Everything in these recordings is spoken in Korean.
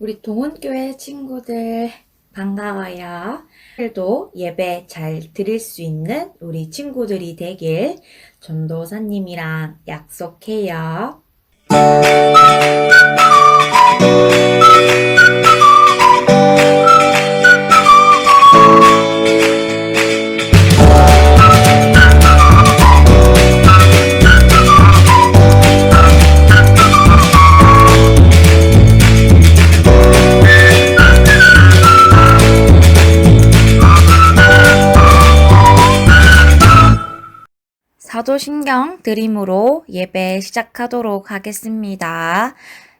우리 동훈교회 친구들 반가워요. 오늘도 예배 잘 드릴 수 있는 우리 친구들이 되길 전도사님이랑 약속해요. 사도신경 드림으로 예배 시작하도록 하겠습니다.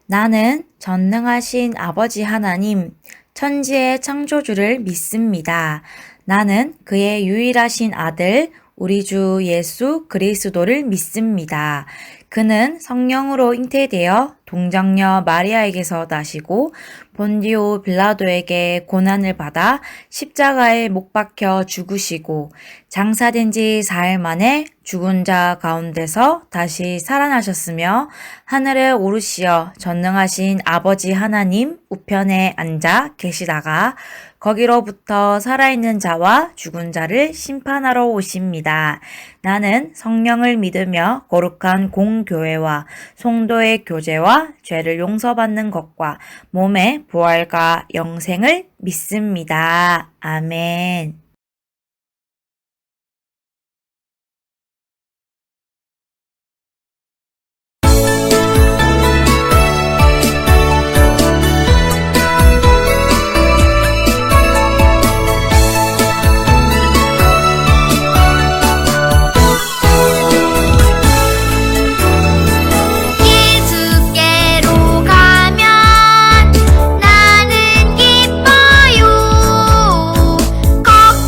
나는 전능하신 아버지 하나님, 천지의 창조주를 믿습니다. 나는 그의 유일하신 아들, 우리 주 예수 그리스도를 믿습니다. 그는 성령으로 잉태되어 동정녀 마리아에게서 나시고 본디오 빌라도에게 고난을 받아 십자가에 못 박혀 죽으시고 장사된 지 4일 만에 죽은 자 가운데서 다시 살아나셨으며 하늘에 오르시어 전능하신 아버지 하나님 우편에 앉아 계시다가 거기로부터 살아있는 자와 죽은 자를 심판하러 오십니다. 나는 성령을 믿으며 거룩한 공교회와 성도의 교제와 죄를 용서받는 것과 몸의 부활과 영생을 믿습니다. 아멘. 예수께로 가면 나는 기뻐요. 걱정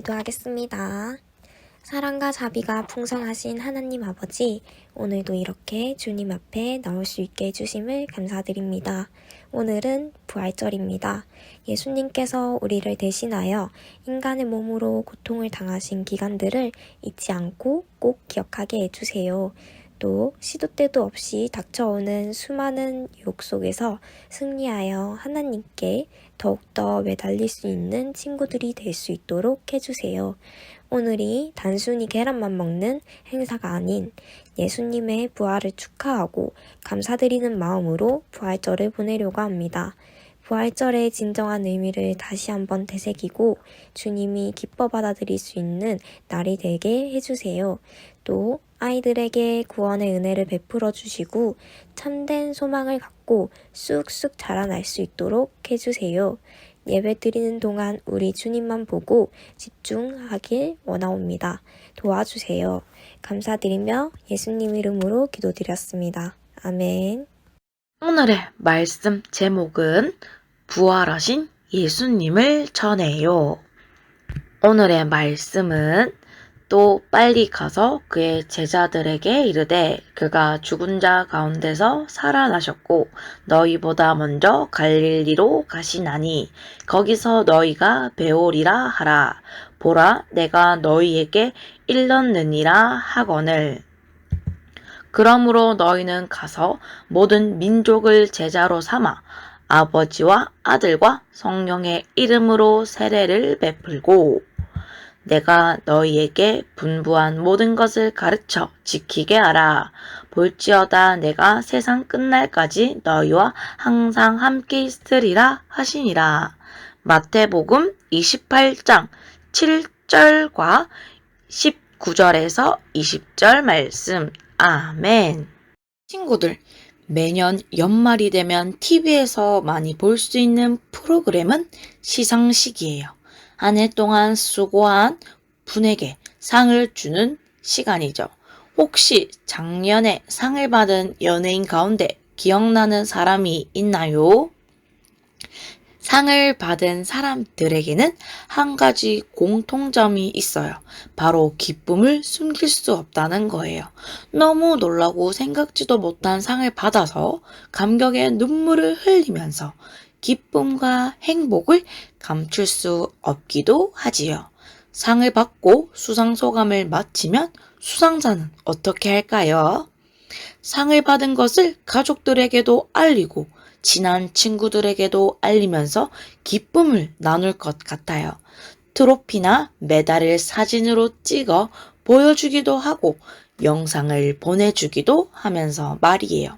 기도하겠습니다. 사랑과 자비가 풍성하신 하나님 아버지, 오늘도 이렇게 주님 앞에 나올 수 있게 해주심을 감사드립니다. 오늘은 부활절입니다. 예수님께서 우리를 대신하여 인간의 몸으로 고통을 당하신 기간들을 잊지 않고 꼭 기억하게 해주세요. 또 시도 때도 없이 닥쳐오는 수많은 유혹 속에서 승리하여 하나님께 더욱더 매달릴 수 있는 친구들이 될 수 있도록 해주세요. 오늘이 단순히 계란만 먹는 행사가 아닌 예수님의 부활을 축하하고 감사드리는 마음으로 부활절을 보내려고 합니다. 부활절의 진정한 의미를 다시 한번 되새기고 주님이 기뻐 받아들일 수 있는 날이 되게 해주세요. 또 아이들에게 구원의 은혜를 베풀어 주시고 참된 소망을 갖고 쑥쑥 자라날 수 있도록 해주세요. 예배 드리는 동안 우리 주님만 보고 집중하길 원하옵니다. 도와주세요. 감사드리며 예수님 이름으로 기도드렸습니다. 아멘. 오늘의 말씀 제목은 부활하신 예수님을 전해요. 오늘의 말씀은 또 빨리 가서 그의 제자들에게 이르되 그가 죽은 자 가운데서 살아나셨고 너희보다 먼저 갈릴리로 가시나니 거기서 너희가 배우리라 하라. 보라 내가 너희에게 일렀느니라 하거늘. 그러므로 너희는 가서 모든 민족을 제자로 삼아 아버지와 아들과 성령의 이름으로 세례를 베풀고 내가 너희에게 분부한 모든 것을 가르쳐 지키게 하라. 볼지어다 내가 세상 끝날까지 너희와 항상 함께 있으리라 하시니라. 마태복음 28장 7절과 19절에서 20절 말씀. 아멘. 친구들, 매년 연말이 되면 TV에서 많이 볼 수 있는 프로그램은 시상식이에요. 한 해 동안 수고한 분에게 상을 주는 시간이죠. 혹시 작년에 상을 받은 연예인 가운데 기억나는 사람이 있나요? 상을 받은 사람들에게는 한 가지 공통점이 있어요. 바로 기쁨을 숨길 수 없다는 거예요. 너무 놀라고 생각지도 못한 상을 받아서 감격의 눈물을 흘리면서 기쁨과 행복을 감출 수 없기도 하지요. 상을 받고 수상소감을 마치면 수상자는 어떻게 할까요? 상을 받은 것을 가족들에게도 알리고 친한 친구들에게도 알리면서 기쁨을 나눌 것 같아요. 트로피나 메달을 사진으로 찍어 보여주기도 하고 영상을 보내주기도 하면서 말이에요.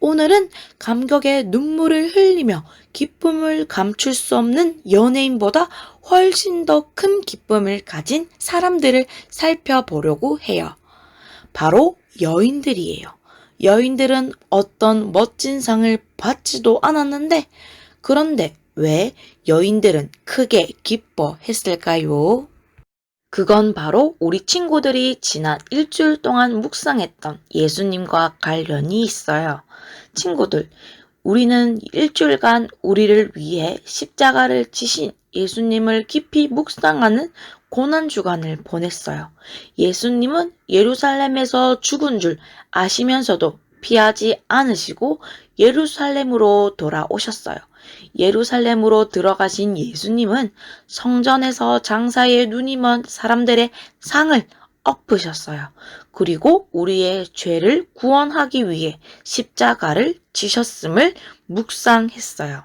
오늘은 감격의 눈물을 흘리며 기쁨을 감출 수 없는 연예인보다 훨씬 더 큰 기쁨을 가진 사람들을 살펴보려고 해요. 바로 여인들이에요. 여인들은 어떤 멋진 상을 받지도 않았는데 그런데 왜 여인들은 크게 기뻐했을까요? 그건 바로 우리 친구들이 지난 일주일 동안 묵상했던 예수님과 관련이 있어요. 친구들, 우리는 일주일간 우리를 위해 십자가를 지신 예수님을 깊이 묵상하는 고난주간을 보냈어요. 예수님은 예루살렘에서 죽은 줄 아시면서도 피하지 않으시고 예루살렘으로 돌아오셨어요. 예루살렘으로 들어가신 예수님은 성전에서 장사에 눈이 먼 사람들의 상을 엎으셨어요. 그리고 우리의 죄를 구원하기 위해 십자가를 지셨음을 묵상했어요.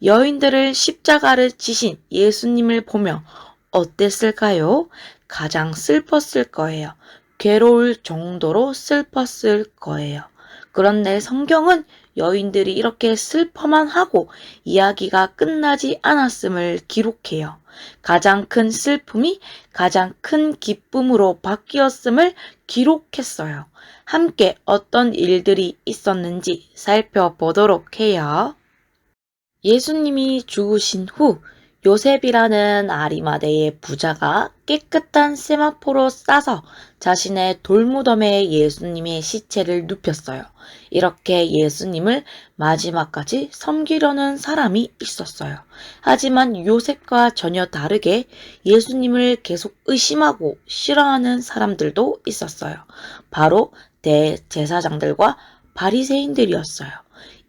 여인들을 십자가를 지신 예수님을 보며 어땠을까요? 가장 슬펐을 거예요. 괴로울 정도로 슬펐을 거예요. 그런데 성경은 여인들이 이렇게 슬퍼만 하고 이야기가 끝나지 않았음을 기록해요. 가장 큰 슬픔이 가장 큰 기쁨으로 바뀌었음을 기록했어요. 함께 어떤 일들이 있었는지 살펴보도록 해요. 예수님이 죽으신 후 요셉이라는 아리마대의 부자가 깨끗한 세마포로 싸서 자신의 돌무덤에 예수님의 시체를 눕혔어요. 이렇게 예수님을 마지막까지 섬기려는 사람이 있었어요. 하지만 요셉과 전혀 다르게 예수님을 계속 의심하고 싫어하는 사람들도 있었어요. 바로 대제사장들과 바리새인들이었어요.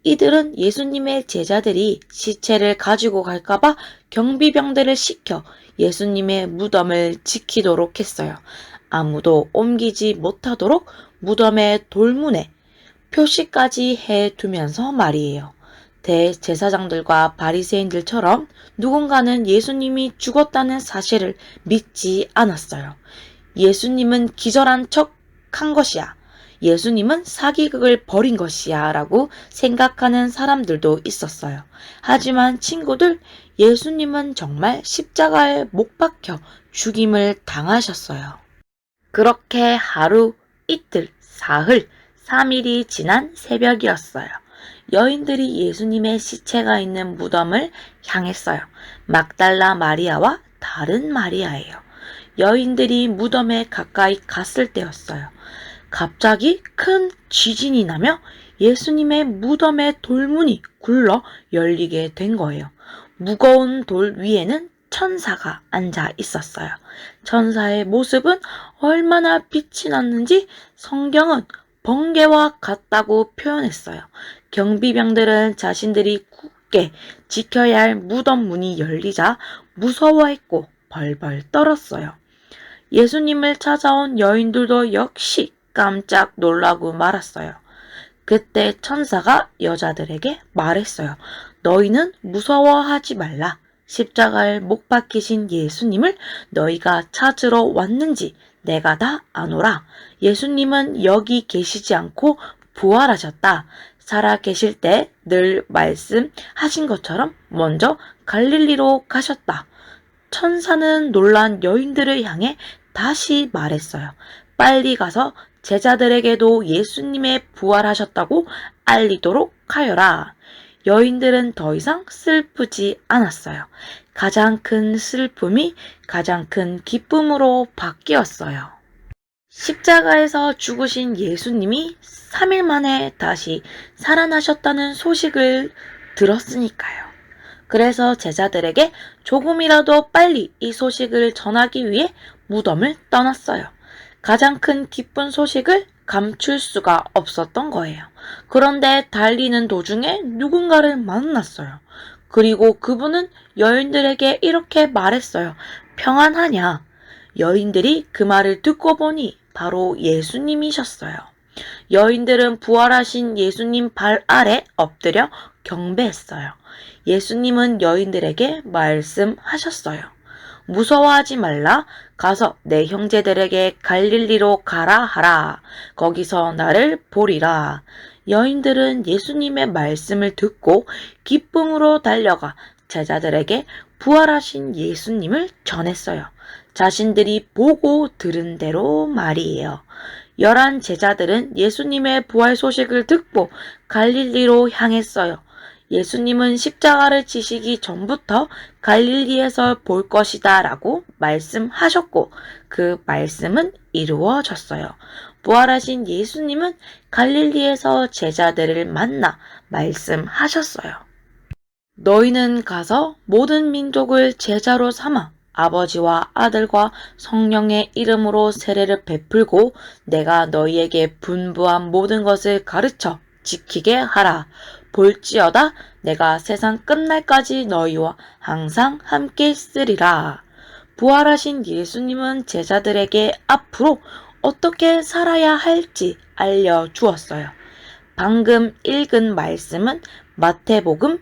이들은 예수님의 제자들이 시체를 가지고 갈까봐 경비병들을 시켜 예수님의 무덤을 지키도록 했어요. 아무도 옮기지 못하도록 무덤의 돌문에 표시까지 해두면서 말이에요. 대제사장들과 바리새인들처럼 누군가는 예수님이 죽었다는 사실을 믿지 않았어요. 예수님은 기절한 척 한 것이야. 예수님은 사기극을 벌인 것이야 라고 생각하는 사람들도 있었어요. 하지만 친구들, 예수님은 정말 십자가에 못 박혀 죽임을 당하셨어요. 그렇게 하루, 이틀, 사흘, 3일이 지난 새벽이었어요. 여인들이 예수님의 시체가 있는 무덤을 향했어요. 막달라 마리아와 다른 마리아예요. 여인들이 무덤에 가까이 갔을 때였어요. 갑자기 큰 지진이 나며 예수님의 무덤의 돌문이 굴러 열리게 된 거예요. 무거운 돌 위에는 천사가 앉아 있었어요. 천사의 모습은 얼마나 빛이 났는지 성경은 번개와 같다고 표현했어요. 경비병들은 자신들이 굳게 지켜야 할 무덤 문이 열리자 무서워했고 벌벌 떨었어요. 예수님을 찾아온 여인들도 역시 깜짝 놀라고 말았어요. 그때 천사가 여자들에게 말했어요. 너희는 무서워하지 말라. 십자가에 못 박히신 예수님을 너희가 찾으러 왔는지 내가 다 아노라. 예수님은 여기 계시지 않고 부활하셨다. 살아 계실 때 늘 말씀하신 것처럼 먼저 갈릴리로 가셨다. 천사는 놀란 여인들을 향해 다시 말했어요. 빨리 가서 제자들에게도 예수님의 부활하셨다고 알리도록 하여라. 여인들은 더 이상 슬프지 않았어요. 가장 큰 슬픔이 가장 큰 기쁨으로 바뀌었어요. 십자가에서 죽으신 예수님이 3일 만에 다시 살아나셨다는 소식을 들었으니까요. 그래서 제자들에게 조금이라도 빨리 이 소식을 전하기 위해 무덤을 떠났어요. 가장 큰 기쁜 소식을 감출 수가 없었던 거예요. 그런데 달리는 도중에 누군가를 만났어요. 그리고 그분은 여인들에게 이렇게 말했어요. 평안하냐? 여인들이 그 말을 듣고 보니 바로 예수님이셨어요. 여인들은 부활하신 예수님 발 아래 엎드려 경배했어요. 예수님은 여인들에게 말씀하셨어요. 무서워하지 말라. 가서 내 형제들에게 갈릴리로 가라 하라. 거기서 나를 보리라. 여인들은 예수님의 말씀을 듣고 기쁨으로 달려가 제자들에게 부활하신 예수님을 전했어요. 자신들이 보고 들은 대로 말이에요. 11 제자들은 예수님의 부활 소식을 듣고 갈릴리로 향했어요. 예수님은 십자가를 지시기 전부터 갈릴리에서 볼 것이다 라고 말씀하셨고 그 말씀은 이루어졌어요. 부활하신 예수님은 갈릴리에서 제자들을 만나 말씀하셨어요. 너희는 가서 모든 민족을 제자로 삼아 아버지와 아들과 성령의 이름으로 세례를 베풀고 내가 너희에게 분부한 모든 것을 가르쳐 지키게 하라. 볼지어다 내가 세상 끝날까지 너희와 항상 함께 있으리라. 부활하신 예수님은 제자들에게 앞으로 어떻게 살아야 할지 알려주었어요. 방금 읽은 말씀은 마태복음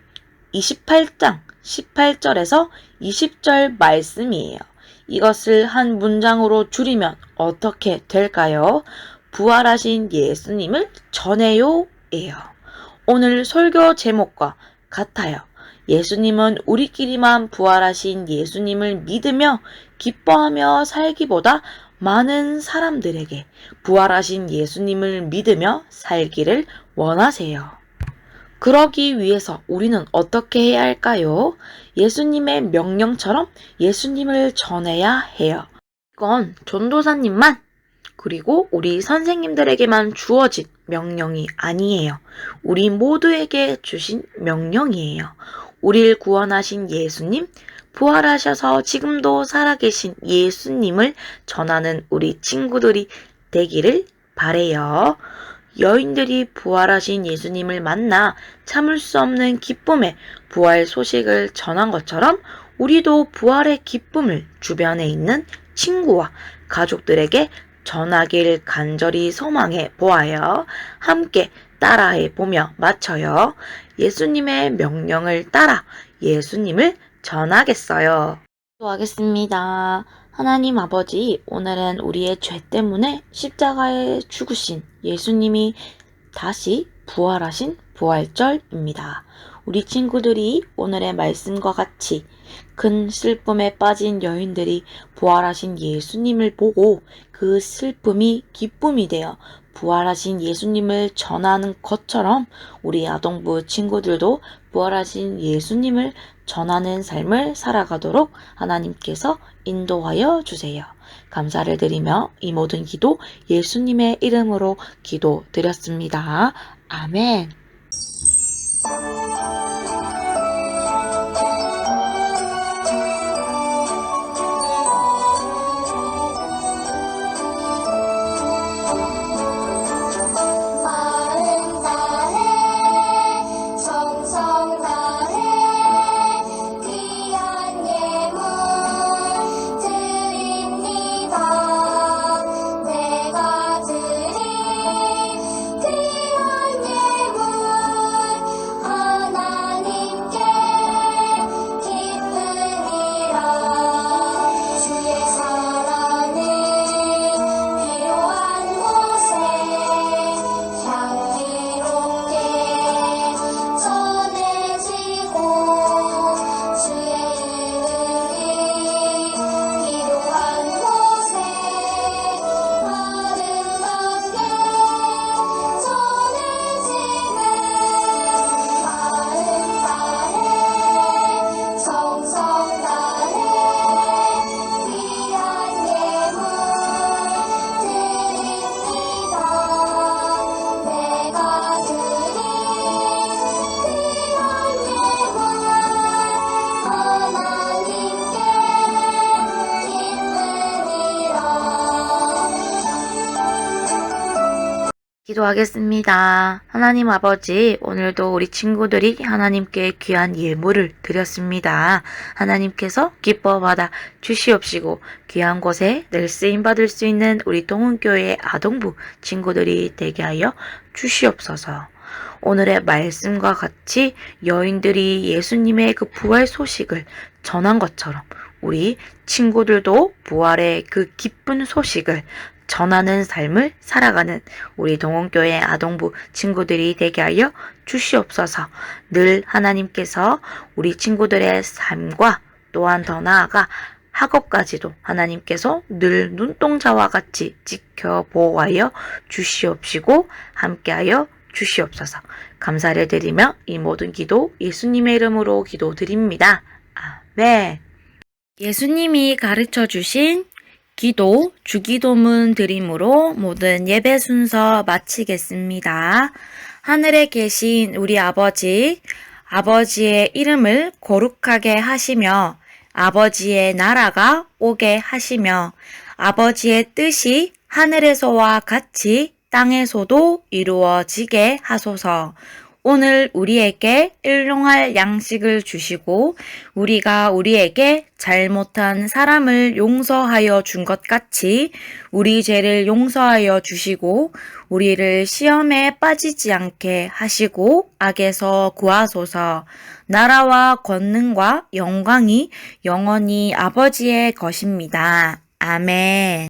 28장 18절에서 20절 말씀이에요. 이것을 한 문장으로 줄이면 어떻게 될까요? 부활하신 예수님을 전해요 예요. 오늘 설교 제목과 같아요. 예수님은 우리끼리만 부활하신 예수님을 믿으며 기뻐하며 살기보다 많은 사람들에게 부활하신 예수님을 믿으며 살기를 원하세요. 그러기 위해서 우리는 어떻게 해야 할까요? 예수님의 명령처럼 예수님을 전해야 해요. 이건 전도사님만 그리고 우리 선생님들에게만 주어진 명령이 아니에요. 우리 모두에게 주신 명령이에요. 우리를 구원하신 예수님, 부활하셔서 지금도 살아계신 예수님을 전하는 우리 친구들이 되기를 바래요. 여인들이 부활하신 예수님을 만나 참을 수 없는 기쁨의 부활 소식을 전한 것처럼 우리도 부활의 기쁨을 주변에 있는 친구와 가족들에게 전하길 간절히 소망해 보아요. 함께 따라해 보며 맞춰요. 예수님의 명령을 따라 예수님을 전하겠어요. 기도하겠습니다. 하나님 아버지, 오늘은 우리의 죄 때문에 십자가에 죽으신 예수님이 다시 부활하신 부활절입니다. 우리 친구들이 오늘의 말씀과 같이 큰 슬픔에 빠진 여인들이 부활하신 예수님을 보고 그 슬픔이 기쁨이 되어 부활하신 예수님을 전하는 것처럼 우리 아동부 친구들도 부활하신 예수님을 전하는 삶을 살아가도록 하나님께서 인도하여 주세요. 감사를 드리며 이 모든 기도 예수님의 이름으로 기도드렸습니다. 아멘. 마음 다해 정성 다해 귀한 예물 드립니다. 내가 드린 귀한 예물 하나님께 기쁨이라. 주의 사랑은 필요한 곳에 향기롭게 전해지고 주의 이름이 필요한 곳에 아름답게 전해지네. 마음 다해 정성 다해 귀한 예물 드립니다. 내가 드린 귀한 예물 하나님께 기쁨이라. 기도하겠습니다. 하나님 아버지, 오늘도 우리 친구들이 하나님께 귀한 예물을 드렸습니다. 하나님께서 기뻐 받아 주시옵시고 귀한 곳에 늘 쓰임 받을 수 있는 우리 동훈교회 아동부 친구들이 되게 하여 주시옵소서. 오늘의 말씀과 같이 여인들이 예수님의 그 부활 소식을 전한 것처럼 우리 친구들도 부활의 그 기쁜 소식을 전하는 삶을 살아가는 우리 동원교회 아동부 친구들이 되게 하여 주시옵소서. 늘 하나님께서 우리 친구들의 삶과 또한 더 나아가 학업까지도 하나님께서 늘 눈동자와 같이 지켜보아여 주시옵시고 함께하여 주시옵소서. 감사를 드리며 이 모든 기도 예수님의 이름으로 기도드립니다. 아멘. 예수님이 가르쳐 주신 기도, 주기도문 드림으로 모든 예배 순서 마치겠습니다. 하늘에 계신 우리 아버지, 아버지의 이름을 거룩하게 하시며 아버지의 나라가 오게 하시며 아버지의 뜻이 하늘에서와 같이 땅에서도 이루어지게 하소서. 오늘 우리에게 일용할 양식을 주시고 우리가 우리에게 잘못한 사람을 용서하여 준 것 같이 우리 죄를 용서하여 주시고 우리를 시험에 빠지지 않게 하시고 악에서 구하소서. 나라와 권능과 영광이 영원히 아버지의 것입니다. 아멘.